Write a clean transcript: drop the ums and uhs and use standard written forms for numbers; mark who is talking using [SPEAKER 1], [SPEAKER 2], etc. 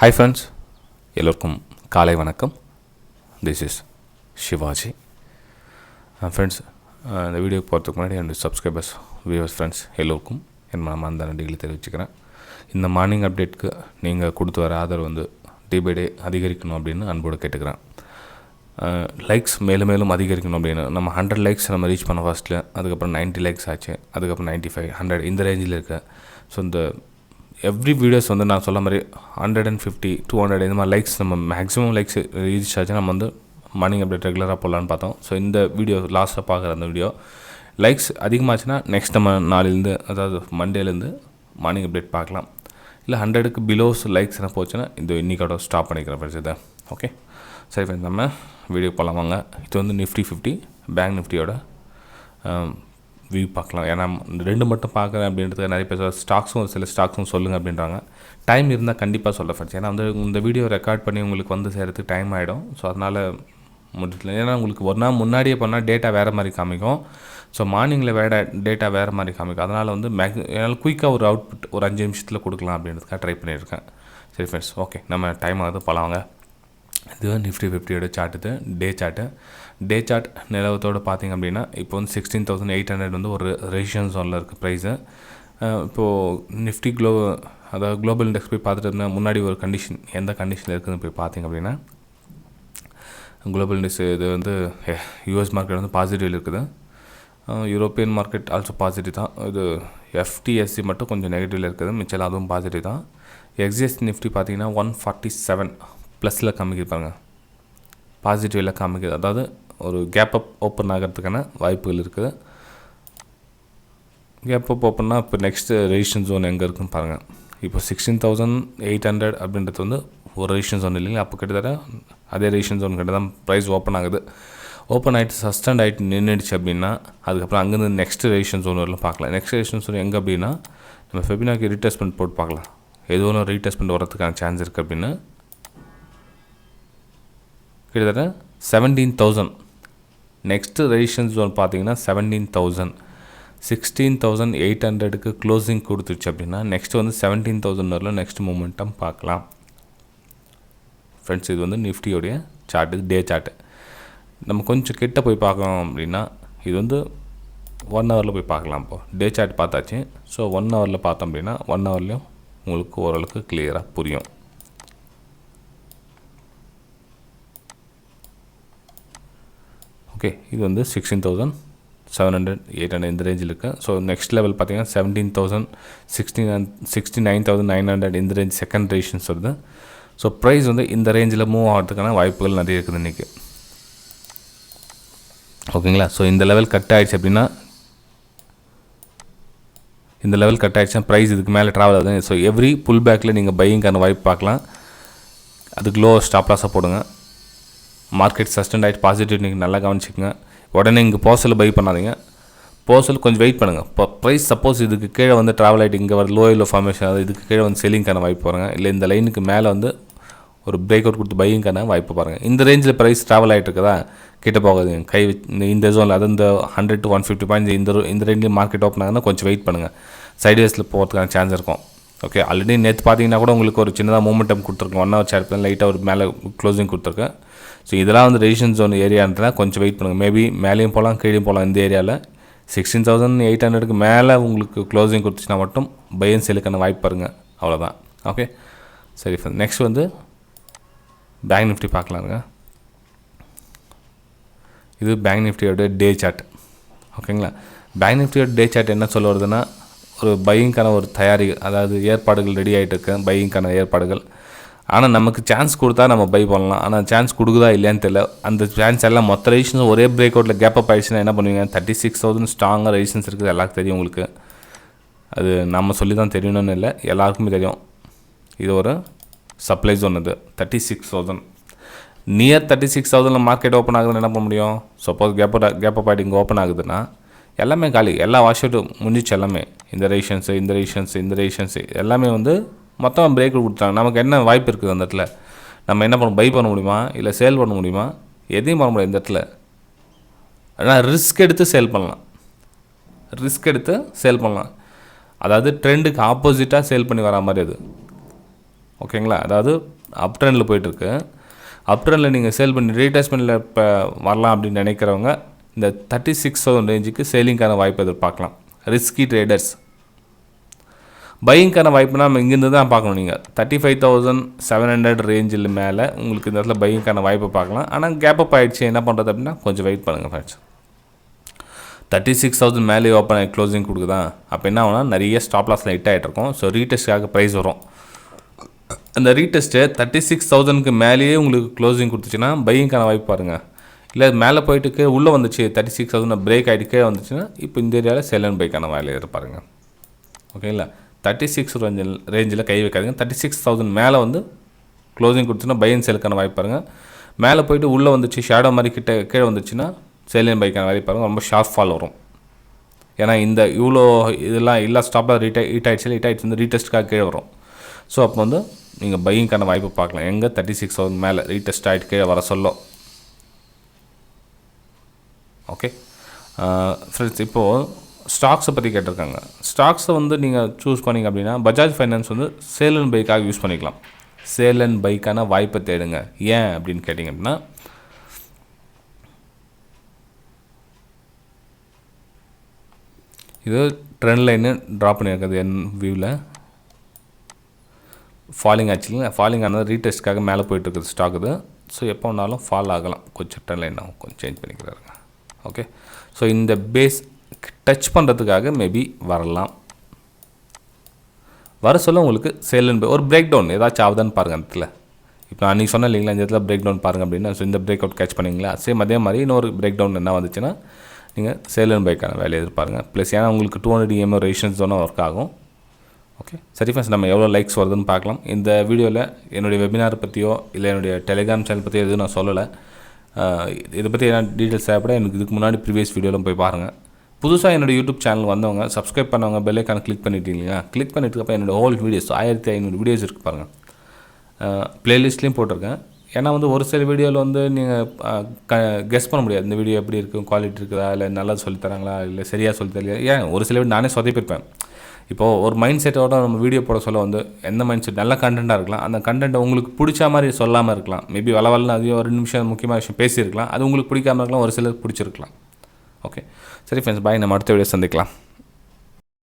[SPEAKER 1] Hi friends, எல்லோருக்கும் காலை வணக்கம். This is Sivaji. Friends, இந்த வீடியோக்கு போகிறதுக்கு முன்னாடி என்னுடைய சப்ஸ்கிரைபர்ஸ், வியூவர்ஸ், ஃப்ரெண்ட்ஸ் எல்லோருக்கும் என் மனமார்ந்த நன்றிகளை தெரிவிச்சுக்கிறேன். இந்த மார்னிங் அப்டேட்க்கு நீங்கள் கொடுத்து வர ஆதரவு வந்து டே பை டே அதிகரிக்கணும் அப்படின்னு அன்போடு கேட்டுக்கிறேன். லைக்ஸ் மேலும் மேலும் அதிகரிக்கணும் அப்படின்னு நம்ம 100 லைக்ஸ் நம்ம ரீச் பண்ண ஃபஸ்ட்டில், அதுக்கப்புறம் 90 லைக்ஸ் ஆச்சு, அதுக்கப்புறம் 95, 100 இந்த ரேஞ்சில் இருக்க. ஸோ இந்த எவ்ரி வீடியோஸ் வந்து நான் சொல்ல மாதிரி 150, 200 இந்த மாதிரி லைக்ஸ் நம்ம மேக்ஸிமம் லைக்ஸ் ரீச் ஆச்சு நம்ம வந்து மார்னிங் அப்டேட் ரெகுலராக போடலான்னு பார்த்தோம். ஸோ இந்த வீடியோ லாஸ்ட்டாக பார்க்குற அந்த வீடியோ லைக்ஸ் அதிகமாச்சுன்னா நெக்ஸ்ட் நம்ம நாளிலேருந்து, அதாவது மண்டேலேருந்து மார்னிங் அப்டேட் பார்க்கலாம். இல்லை 100க்கு பிலோஸ் லைக்ஸ் என்ன போச்சுன்னா இந்த இன்றைக்கோட ஸ்டாப் பண்ணிக்கிறேன் ஃப்ரெண்ட்ஸ் இதை. ஓகே, சரி ஃப்ரெண்ட்ஸ், நம்ம வீடியோ போகலாம் வாங்க. இது வந்து நிஃப்டி 50 பேங்க் நிஃப்டியோட வியூ பார்க்கலாம். ஏன்னா ரெண்டு மட்டும் பார்க்குறேன் அப்படின்றது நிறைய பேர் ஸ்டாக்ஸும் சில ஸ்டாக்ஸும் சொல்லுங்கள் அப்படின்றாங்க. டைம் இருந்தால் கண்டிப்பாக சொல்ல ஃப்ரெண்ட்ஸ். ஏன்னா வந்து இந்த வீடியோ ரெக்கார்ட் பண்ணி உங்களுக்கு வந்து சேர்கிறதுக்கு டைம் ஆகிடும். ஸோ அதனால் முடியல. ஏன்னா உங்களுக்கு ஒரு நாள் முன்னாடியே பண்ணால் டேட்டா வேறு மாதிரி காமிக்கும். ஸோ மார்னிங்கில் டேட்டா வேறு மாதிரி காமிக்கும். அதனால் வந்து என்னால் குயிக்காக ஒரு அவுட்புட் ஒரு 5 நிமிஷத்தில் கொடுக்கலாம் அப்படின்றதுக்காக ட்ரை பண்ணியிருக்கேன். சரி ஃப்ரெண்ட்ஸ், ஓகே, நம்ம டைம் ஆகுது போகலாங்க. இது நிஃப்டி 50யோட சார்ட். இது டே சார்ட் நிலவரத்தோடு பார்த்திங்க அப்படின்னா இப்போ வந்து 16,800 வந்து ஒரு ரெசிஸ்டன்ஸ் ஜோனில் இருக்குது ப்ரைஸு. இப்போது நிஃப்டி அதாவது குளோபல் இண்டெக்ஸ் போய் பார்த்துட்டு இருந்தால் முன்னாடி ஒரு கண்டிஷன் எந்த கண்டிஷனில் இருக்குதுன்னு போய் பார்த்திங்க அப்படின்னா குளோபல் இண்டெக்ஸ் இது வந்து யூஎஸ் மார்க்கெட் வந்து பாசிட்டிவ் இருக்குது. யூரோப்பியன் மார்க்கெட் ஆல்சோ பாசிட்டிவ் தான். இது எஃப்டிஎஸ்சி மட்டும் கொஞ்சம் நெகட்டிவில் இருக்குது, மிச்சம் அதுவும் பாசிட்டிவ் தான். எக்ஸிஎஸ் நிஃப்டி பார்த்திங்கன்னா 147 ப்ளஸில் காமிக்கிருப்பாங்க, பாசிட்டிவில் காமிக்குது. அதாவது ஒரு கேப் அப் ஓப்பன் ஆகிறதுக்கான வாய்ப்புகள் இருக்குது. கேப் அப் ஓப்பன்னா இப்போ நெக்ஸ்ட்டு ரெசிஸ்டன்ஸ் ஜோன் எங்கே இருக்குன்னு பாருங்கள். இப்போ 16,800 அப்படின்றது வந்து ஒரு ரெசிஸ்டன்ஸ் ஜோன் இல்லைங்களா. அப்போ கிட்டத்தட்ட அதே ரெசிஸ்டன்ஸ் ஜோன் கிட்ட தான் ப்ரைஸ் ஓப்பன் ஆகுது. ஓப்பன் ஆகிட்டு சஸ்டெண்ட் ஆகிட்டு நின்றுடுச்சு அப்படின்னா அதுக்கப்புறம் அங்கேருந்து நெக்ஸ்ட் ரெசிஸ்டன்ஸ் ஜோன் வரலாம் பார்க்கலாம். நெக்ஸ்ட் ரெசிஸ்டன்ஸ் ஜோன் எங்கே அப்படின்னா நம்ம ஃபெபினாக்கி ரீடெஸ்ட்மெண்ட் போட்டு பார்க்கலாம். எது ஒன்றும் ரீடெஸ்ட்மெண்ட் வரதுக்கான சான்ஸ் இருக்குது அப்படின்னு கிட்டத்தட்ட 17,000. நெக்ஸ்ட்டு ரெசிஸ்டன்ஸ் ஜோன் பார்த்தீங்கன்னா 17,000. 16,800க்கு க்ளோசிங் கொடுத்துருச்சு அப்படின்னா நெக்ஸ்ட் வந்து 17,000 வரல நெக்ஸ்ட் மூமெண்டம் பார்க்கலாம் ஃப்ரெண்ட்ஸ். இது வந்து நிஃப்டியோடைய சார்ட், இது டே சார்ட்டு. நம்ம கொஞ்சம் கிட்ட போய் பார்க்கணும் அப்படின்னா இது வந்து 1 ஹவரில் போய் பார்க்கலாம். இப்போது டே சார்ட் பார்த்தாச்சு. ஸோ 1 ஹவரில் பார்த்தோம் அப்படின்னா 1 ஹவர்லேயும் உங்களுக்கு ஓரளவுக்கு கிளியராக புரியும். ஓகே, இது வந்து 16,700, 800 இந்த ரேஞ்சில் இருக்குது. ஸோ நெக்ஸ்ட் லெவல் பார்த்தீங்கன்னா 17,000, 69,900 இந்த ரேஞ்ச் செகண்ட் ரெசிஸ்டன்ஸ் வருது. ஸோ ப்ரைஸ் வந்து இந்த ரேஞ்சில் மூவ் ஆகிறதுக்கான வாய்ப்புகள் நிறைய இருக்குது இன்றைக்கி. ஓகேங்களா. ஸோ இந்த லெவல் கட் ஆகிடுச்சு அப்படின்னா ப்ரைஸ் இதுக்கு மேலே ட்ராவல் ஆகுது. ஸோ எவ்ரி புல் பேக்கில் நீங்கள் பையிங்கான வாய்ப்பு பார்க்கலாம். அதுக்கு லோ ஸ்டாப் லாஸாக போடுங்க. மார்க்கெட் சஸ்டெண்ட் ஆகிட்டு பாசிட்டிவ் நீங்கள் நல்லா கவனிச்சிக்கங்க. உடனே இங்கே போர்சல் பை பண்ணாதீங்க. போர்சல் கொஞ்சம் வெயிட் பண்ணுங்கள். இப்போ ப்ரைஸ் சப்போஸ் இதுக்கு கீழே வந்து ட்ராவல் ஆகிட்டு இங்கே வர லோ ஃபார்மேஷன், அதாவது இதுக்கு கீழே வந்து செல்லிங்கான வாய்ப்பு பாருங்கள். இல்லை இந்த லைனுக்கு மேலே வந்து ஒரு பிரேக் அவுட் கொடுத்து பையிங்கான வாய்ப்பு பாருங்கள். இந்த ரேஞ்சில் ப்ரைஸ் ட்ராவல் ஆகிட்டு இருக்குதா, கிட்ட போகாதுங்க. இந்த ஜோனில், அது இந்த 100 to 150 பாயிண்ட்ஸ் இந்த ரேஞ்சில் மார்க்கெட் ஓப்பன் ஆகுதுன்னா கொஞ்சம் வெயிட் பண்ணுங்கள். சைட்வேஸில் போகிறதுக்கான சான்ஸ் இருக்கும். ஓகே, ஆல்ரெடி நேற்று பார்த்தீங்கன்னா கூட உங்களுக்கு ஒரு சின்னதாக மூமெண்டம் கொடுத்துருக்கோம். 1 ஹவர் சார்ட் லைட்டாக ஒரு மேலே க்ளோசிங் கொடுத்துருக்கேன். ஸோ இதெல்லாம் வந்து ரெசிஸ்டன்ஸ் ஜோன் ஏரியான்றதுனா கொஞ்சம் வெயிட் பண்ணுங்கள். மேபி மேலேயும் போகலாம், கீழே போகலாம். இந்த ஏரியாவில் 16,800க்கு மேலே உங்களுக்கு க்ளோசிங் கொடுத்துச்சுன்னா மட்டும் பை அண்ட் செல்லுக்கான வாய்ப்பு பாருங்கள். அவ்வளோதான். ஓகே, சரி. நெக்ஸ்ட் வந்து பேங்க் நிஃப்டி பார்க்கலாங்க. இது பேங்க் நிஃப்டியோட டே சார்ட். ஓகேங்களா. பேங்க் நிஃப்டியோட டே சார்ட் என்ன சொல்ல வருதுன்னா ஒரு பையிங்கான ஒரு அதாவது ஏற்பாடுகள் ரெடி ஆகிட்டு இருக்கு, பையிங்கான ஏற்பாடுகள். ஆனால் நமக்கு சான்ஸ் கொடுத்தா நம்ம பை பண்ணலாம். ஆனால் சான்ஸ் கொடுக்குதா இல்லையான்னு தெரியல. அந்த சான்ஸ் எல்லாம் மொத்த ரெசிஸ்டன்ஸ் ஒரே பிரேக் அவுட்டில் கேப் அப் ஆகிடுச்சுன்னா என்ன பண்ணுவீங்க? 36,000 ஸ்ட்ராங்காக ரெசிஸ்டன்ஸ் இருக்குது, எல்லாருக்கும் தெரியும் உங்களுக்கு. அது நம்ம சொல்லி தான் தெரியணும்னு இல்லை, எல்லாருக்குமே தெரியும். இது ஒரு சப்ளை ஜோன். இது 36,000 நியர் 36,000 மார்க்கெட் ஓப்பன் ஆகுதுன்னு என்ன பண்ண முடியும்? சப்போஸ் கேப் அப் ஆகிட்டு இங்கே ஓப்பன் ஆகுதுன்னா எல்லாமே காலி, எல்லா வாஷ் அவுட்டும் முடிஞ்சிச்சு. எல்லாமே இந்த ரெசிஸ்டன்ஸு எல்லாமே வந்து மொத்தமாக பிரேக் கொடுத்தாங்க. நமக்கு என்ன வாய்ப்பு இருக்குது அந்த இடத்துல? நம்ம என்ன பை பண்ண முடியுமா, இல்லை சேல் பண்ண முடியுமா? எதையும் பண்ண முடியாது இந்த இடத்துல. ஆனால் ரிஸ்க் எடுத்து சேல் பண்ணலாம். அதாவது ட்ரெண்டுக்கு ஆப்போசிட்டாக சேல் பண்ணி வரா மாதிரி அது. ஓகேங்களா. அதாவது அப் ட்ரெண்டில் போயிட்டுருக்கு. அப் ட்ரெண்டில் நீங்கள் சேல் பண்ணி ரீட்ரேஸ்மெண்ட்டில் இப்போ வரலாம் அப்படின்னு நினைக்கிறவங்க இந்த 36,000 ரேஞ்சுக்கு சேலிங்கான வாய்ப்பு எதிர்பார்க்கலாம். ரிஸ்கி ட்ரேடர்ஸ் பையிங்கான வாய்ப்புனா நம்ம இங்கேருந்து தான் பார்க்கணும். நீங்கள் 35,700 ரேஞ்சில் மேலே உங்களுக்கு இந்த இடத்துல பையிங்கான வாய்ப்பை பார்க்கலாம். ஆனால் கேப் அப் ஆகிடுச்சு, என்ன பண்ணுறது அப்படின்னா கொஞ்சம் வெயிட் பண்ணுங்கள் ஃப்ரெண்ட்ஸ். 36,000 மேலே ஓப்பன் ஆகி க்ளோசிங் கொடுக்குதான், அப்போ என்ன ஆகுனா நிறைய ஸ்டாப் லாஸில் ஹிட் ஆகிட்டு இருக்கும். ஸோ ரீடெஸ்ட்டுக்காக ப்ரைஸ் வரும். அந்த ரீடெஸ்ட்டு 36,000க்கு மேலேயே உங்களுக்கு க்ளோசிங் கொடுத்துச்சுன்னா பையிங்கான வாய்ப்பு பாருங்கள். இல்லை மேலே போயிட்டுக்கு உள்ளே வந்துச்சு 36,000 பிரேக் ஆகிட்டுக்கே வந்துச்சுன்னா இப்போ இந்த ஏரியாவில் செல் அண்ட் பைக்கான வேலையை இருப்பாருங்க. ஓகேங்களா. 36 ரேஞ்சில் கை வைக்காதுங்க. 36,000 மேலே வந்து க்ளோசிங் கொடுத்துன்னா பை அண்ட் செல்லுக்கான வாய்ப்பு பாருங்கள். மேலே போய்ட்டு உள்ளே வந்துச்சு ஷேடோ மாதிரி கீழே வந்துச்சுன்னா செல் அண்ட் பைக்கான வாய்ப்பு பாருங்கள். ரொம்ப ஷார்ப் ஃபால் வரும். ஏன்னா இந்த இவ்வளோ இதெல்லாம் எல்லா ஸ்டாப்பில் ஹீட் ஆகிடுச்சு வந்து ரீடெஸ்ட்டுக்காக கீழே வரும். ஸோ அப்போ வந்து நீங்கள் பையிங்கான வாய்ப்பு பார்க்கலாம். எங்கே 36,000 மேலே ரீடெஸ்ட் ஆகிட்டு கீழே வர சொல்லும். ஓகே ஃப்ரெண்ட்ஸ், இப்போது ஸ்டாக்ஸை பற்றி கேட்டிருக்காங்க. ஸ்டாக்ஸை வந்து நீங்கள் சூஸ் பண்ணிங்க அப்படின்னா பஜாஜ் ஃபைனான்ஸ் வந்து சேல் அண்ட் பைக்காக யூஸ் பண்ணிக்கலாம். சேல் அண்ட் பைக்கான வாய்ப்பை தேடுங்க. ஏன் அப்படின்னு கேட்டிங்க அப்படின்னா இது ட்ரெண்ட் லைனு ட்ரா பண்ணியிருக்குது என் வியூவில். ஃபாலிங் ஆச்சுங்க. ஃபாலிங் ஆனது ரீடெஸ்ட்டுக்காக மேலே போயிட்டுருக்குது ஸ்டாக் இது. ஸோ எப்போ வேணாலும் ஃபால் ஆகலாம். கொஞ்சம் ட்ரெண்ட் லைன் ஆகும், கொஞ்சம் சேஞ்ச் பண்ணிக்கிறாருங்க. ஓகே, ஸோ இந்த பேஸ் டச் பண்ணுறதுக்காக மேபி வரலாம். வர சொல்ல உங்களுக்கு சேல் அண்ட் பை ஒரு பிரேக் டவுன் ஏதாச்சும் ஆகுதான்னு பாருங்கள். இடத்துல இப்போ நான் நீங்கள் சொன்னேன் இல்லைங்களா, இந்த இடத்துல பிரேக் டவுன் பாருங்கள் அப்படின்னா. ஸோ இந்த பிரேக் அவுட் கேட்ச் பண்ணிங்களா, சேம் அதே மாதிரி இன்னொரு பிரேக் டவுன் என்ன வந்துச்சுன்னா நீங்கள் சேல் அண்ட் பைக்கான வேலையை எதிர்பாருங்க. ப்ளஸ் ஏன்னா உங்களுக்கு 200 EMA ரெசிஸ்டன்ஸ் ஜோனாக ஒர்க் ஆகும். ஓகே சரி ஃப்ரெண்ட்ஸ், நம்ம எவ்வளோ லைக்ஸ் வருதுன்னு பார்க்கலாம். இந்த வீடியோவில் என்னுடைய வெபினார் பற்றியோ இல்லை என்னுடைய டெலிகிராம் சேனல் பற்றியோ எதுவும் நான் சொல்லலை. இதை பற்றி என்ன டீட்டெயில்ஸ் தேவைப்பட எனக்கு இதுக்கு முன்னாடி ப்ரீவியஸ் வீடியோவில் போய் பாருங்கள். புதுசாக என்னோடய யூடியூப் சேனல் வந்தவங்க சப்ஸ்கிரைப் பண்ணவங்க பெல் ஐக்கானை கிளிக் பண்ணிட்டீங்களா, கிளிக் பண்ணிட்டுக்கப்போ என்னோடய ஹோல் வீடியோஸ் 1500 வீடியோஸ் இருக்குது பாருங்கள். ப்ளேலிஸ்ட்லேயும் போட்டிருக்கேன். ஏன்னா வந்து ஒரு சில வீடியோவில் வந்து நீங்கள் கெஸ் பண்ண முடியாது இந்த வீடியோ எப்படி இருக்கும், குவாலிட்டி இருக்குதா, இல்லை நல்லா சொல்லித்தராங்களா, இல்லை சரியாக சொல்லித்தரலையா. ஏன் ஒரு சில வீடியோ நானே சொதப்பிருப்பேன். இப்போது ஒரு மைண்ட் செட்டோட நம்ம வீடியோ போட சொல்ல வந்து எந்த மைண்ட் செட் நல்ல கண்டென்ட்டாக இருக்கலாம், அந்த கண்டென்ட்டை உங்களுக்கு பிடிச்ச மாதிரி சொல்லாமல் இருக்கலாம். மேபி வளவலன்னு அதையும் 2 நிமிஷம் முக்கியமான விஷயம் பேசியிருக்கலாம், அது உங்களுக்கு பிடிக்காமல் இருக்கலாம், ஒரு சிலருக்கு பிடிச்சிருக்கலாம். ஓகே சரி ஃப்ரெண்ட்ஸ், பாய். நம்ம அடுத்த வீடியோ சந்திக்கலாம்.